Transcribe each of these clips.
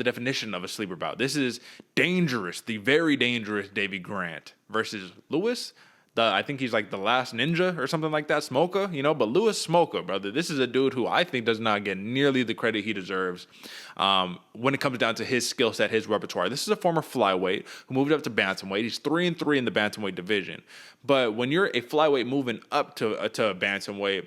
the definition of a sleeper bout. This is dangerous, the very dangerous Davey Grant versus Lewis. I think he's like the last ninja or something like that, Smolka, but Lewis Smolka, brother, this is a dude who I think does not get nearly the credit he deserves when it comes down to his skill set, his repertoire. This is a former flyweight who moved up to bantamweight. He's 3-3 in the bantamweight division. But when you're a flyweight moving up to bantamweight,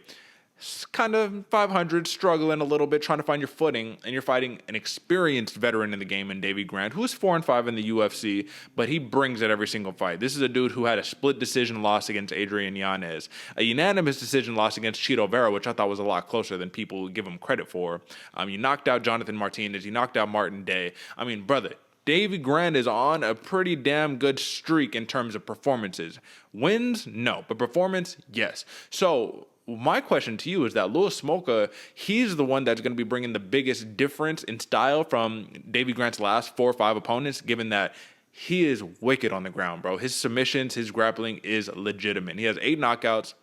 kind of 500, struggling a little bit, trying to find your footing, and you're fighting an experienced veteran in the game in Davey Grant, who is 4-5 in the UFC, but he brings it every single fight. This is a dude who had a split decision loss against Adrian Yanez, a unanimous decision loss against Chito Vera, which I thought was a lot closer than people give him credit for. You knocked out Jonathan Martinez, you knocked out Martin Day. I mean, brother, Davey Grant is on a pretty damn good streak in terms of performances. Wins? No. But performance? Yes. So my question to you is that Lewis Smolka, he's the one that's going to be bringing the biggest difference in style from Davey Grant's last 4 or 5 opponents, given that he is wicked on the ground, bro. His submissions, his grappling is legitimate. He has 8 knockouts,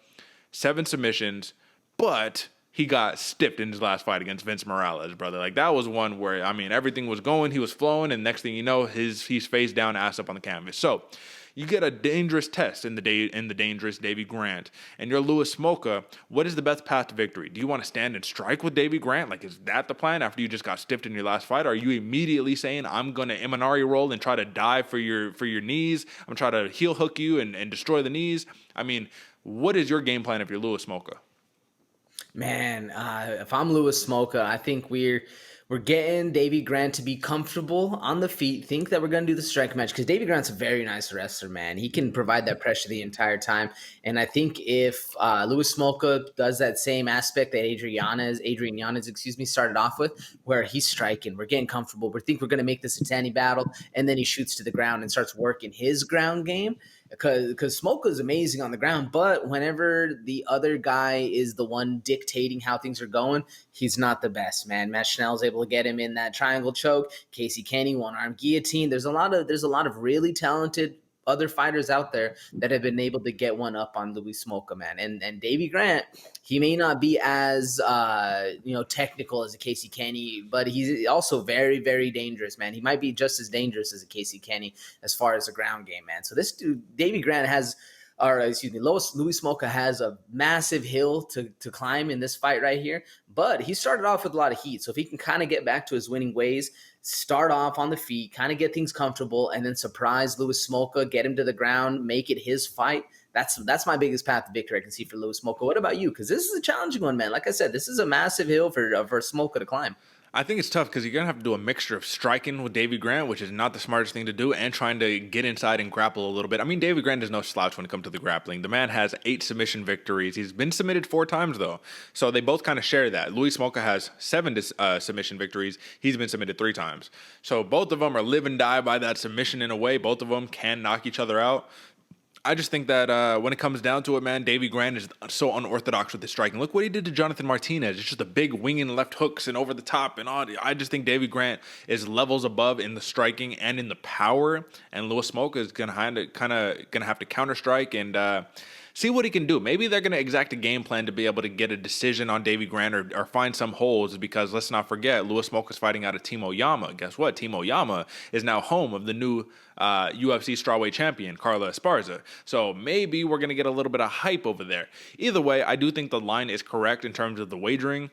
7 submissions, but he got stiffed in his last fight against Vince Morales, brother. Like, that was one where, everything was going, he was flowing, and next thing you know, he's face down, ass up on the canvas. So you get a dangerous test in the dangerous Davey Grant, and you're Lewis Smolka. What is the best path to victory? Do you want to stand and strike with Davey Grant? Like, is that the plan after you just got stiffed in your last fight? Or are you immediately saying, I'm going to Imanari roll and try to dive for your knees? I'm trying to heel hook you and destroy the knees? What is your game plan if you're Lewis Smolka? Man, if I'm Lewis Smolka, I think we're getting Davey Grant to be comfortable on the feet. Think that we're going to do the strike match because Davey Grant's a very nice wrestler, man. He can provide that pressure the entire time. And I think if Lewis Smolka does that same aspect that Adrian Yanez, started off with, where he's striking, we're getting comfortable. We think we're going to make this a Tanny battle, and then he shoots to the ground and starts working his ground game. Because Smolka is amazing on the ground, but whenever the other guy is the one dictating how things are going, he's not the best, man. Matt Schnell's able to get him in that triangle choke. Casey Kenny, one-arm guillotine. There's a lot of really talented other fighters out there that have been able to get one up on Louis Smolka, man. And Davey Grant, he may not be as technical as a Casey Kenny, but he's also very, very dangerous, man. He might be just as dangerous as a Casey Kenny as far as the ground game, man. So this dude, Davey Grant Louis Smolka has a massive hill to climb in this fight right here, but he started off with a lot of heat. So if he can kind of get back to his winning ways, start off on the feet, kind of get things comfortable, and then surprise Louis Smolka, get him to the ground, make it his fight. That's my biggest path to victory I can see for Louis Smolka. What about you? Because this is a challenging one, man. Like I said, this is a massive hill for Smolka to climb. I think it's tough because you're going to have to do a mixture of striking with Davey Grant, which is not the smartest thing to do, and trying to get inside and grapple a little bit. Davey Grant is no slouch when it comes to the grappling. The man has 8 submission victories. He's been submitted 4 times, though. So they both kind of share that. Louis Smolka has 7 submission victories. He's been submitted 3 times. So both of them are live and die by that submission in a way. Both of them can knock each other out. I just think that when it comes down to it, man, Davey Grant is so unorthodox with his striking. Look what he did to Jonathan Martinez. It's just a big winging left hooks and over the top and all. I just think Davey Grant is levels above in the striking and in the power, and Louis Smolka is gonna have to counter strike and see what he can do. Maybe they're going to exact a game plan to be able to get a decision on Davey Grant or find some holes, because let's not forget, Louis Smolka is fighting out of Team Oyama. Guess what? Team Oyama is now home of the new UFC strawweight champion, Carla Esparza. So maybe we're going to get a little bit of hype over there. Either way, I do think the line is correct in terms of the wagering.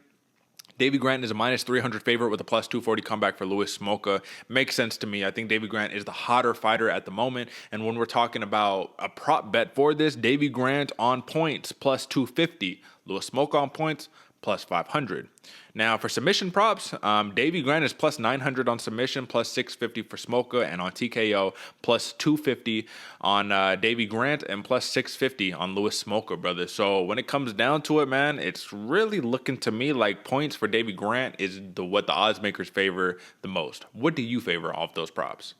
Davey Grant is a minus 300 favorite with a plus 240 comeback for Louis Smolka. Makes sense to me. I think Davey Grant is the hotter fighter at the moment. And when we're talking about a prop bet for this, Davey Grant on points, plus 250. Louis Smolka on points, plus 500. Now, for submission props, Davey Grant is plus 900 on submission, plus 650 for Smolka, and on TKO, plus 250 on Davey Grant, and plus 650 on Louis Smolka, brother. So when it comes down to it, man, it's really looking to me like points for Davey Grant is what the odds makers favor the most. What do you favor off those props?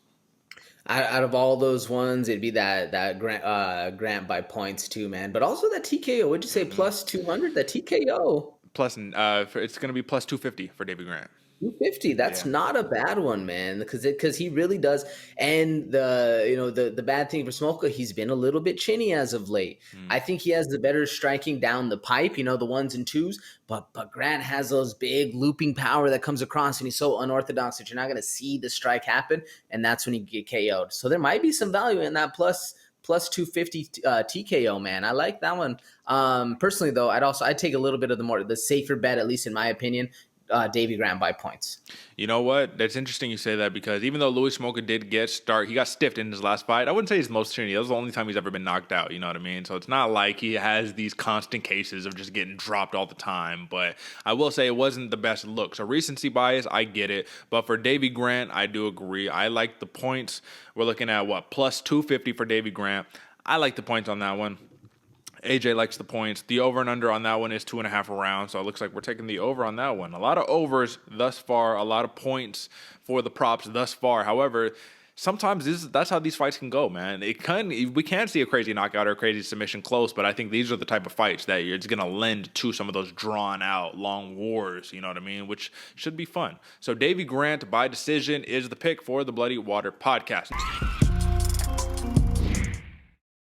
Out of all those ones, it'd be that Grant by points too, man. But also that TKO. Would you say plus 200? That TKO. Plus, it's going to be plus 250 for Davey Grant. 250. That's Yeah. not a bad one, man. Because he really does. And the bad thing for Smolka, he's been a little bit chinny as of late. Mm. I think he has the better striking down the pipe, the ones and twos. But Grant has those big looping power that comes across, and he's so unorthodox that you're not gonna see the strike happen, and that's when you get KO'd. So there might be some value in that plus 250 TKO, man. I like that one. Personally, though, I'd take a little bit of the safer bet, at least in my opinion. Davey Graham by points. You know what? That's interesting you say that because even though Louis Smolka did he got stiffed in his last fight. I wouldn't say he's the most chinny. That was the only time he's ever been knocked out. You know what I mean? So it's not like he has these constant cases of just getting dropped all the time. But I will say it wasn't the best look. So recency bias, I get it. But for Davey Grant, I do agree. I like the points. We're looking at plus 250 for Davey Grant. I like the points on that one. AJ likes the points. The over and under on that one is 2.5 rounds, so it looks like we're taking the over on that one. A lot of overs thus far, a lot of points for the props thus far. However, sometimes that's how these fights can go, man. We can see a crazy knockout or a crazy submission close, but I think these are the type of fights that it's going to lend to some of those drawn out long wars, you know what I mean, which should be fun. So Davey Grant by decision is the pick for the Bloody Water podcast.